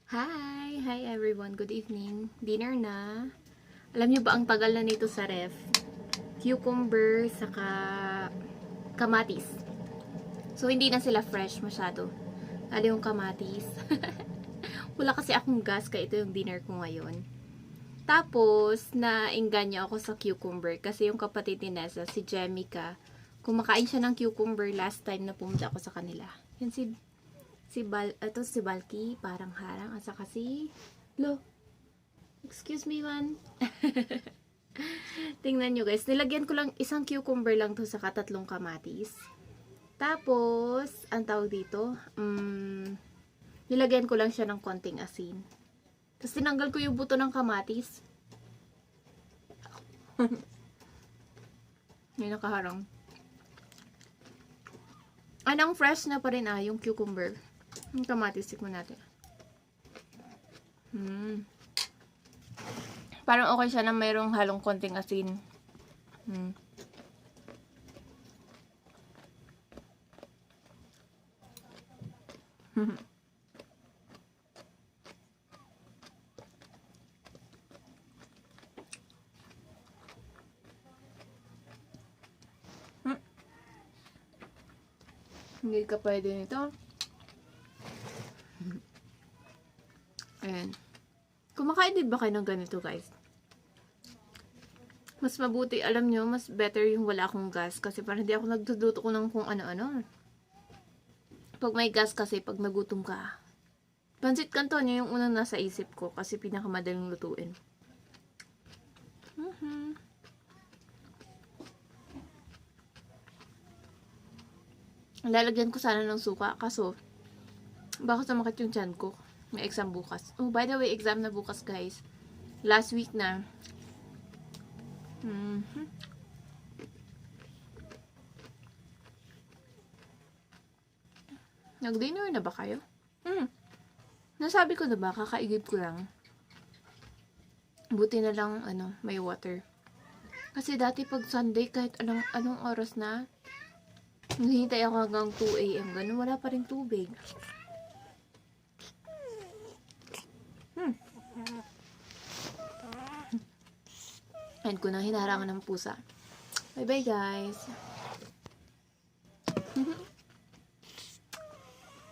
Hi everyone, good evening. Dinner na. Alam niyo ba ang tagal na nito sa ref? Cucumber saka kamatis. So hindi na sila fresh masyado. Lalo yung kamatis. Wala kasi akong gas kaya ito yung dinner ko ngayon. Tapos nainganyo ako sa cucumber kasi yung kapatid ni Nessa, si Jemica, kumakain siya ng cucumber last time na pumunta ako sa kanila. Yan si Balky, parang harang, at saka excuse me man. Tingnan nyo guys, nilagyan ko lang isang cucumber lang to sa tatlong kamatis. Tapos, ang tawag dito, nilagyan ko lang siya ng konting asin. Tapos tinanggal ko yung buto ng kamatis. May nakaharang. Anong fresh na pa rin yung cucumber. Yung kamatis, tikman natin. Parang okay siya na mayroong halong konting asin. Hindi ka pwede nito. Ayan. Kumakain din ba kayo ng ganito, guys? Mas mabuti, alam nyo, mas better yung wala akong gas. Kasi parang hindi ako nagduduto ko ng kung ano-ano. Pag may gas kasi, pag nagutom ka. Pansit canton yung unang nasa isip ko. Kasi pinakamadaling lutuin. Lalagyan ko sana ng suka. Kaso, baka sumakit yung tiyan ko. May exam bukas. Oh, by the way, exam na bukas, guys. Last week na. Nag-dinner na ba kayo? Nasabi ko na ba? Kakaigib ko lang. Buti na lang, may water. Kasi dati pag Sunday, kahit anong oras na, naghihintay ako hanggang 2 AM. Ganun, wala pa rin tubig. Ayan ko na hinaharangan ng pusa. Bye-bye, guys.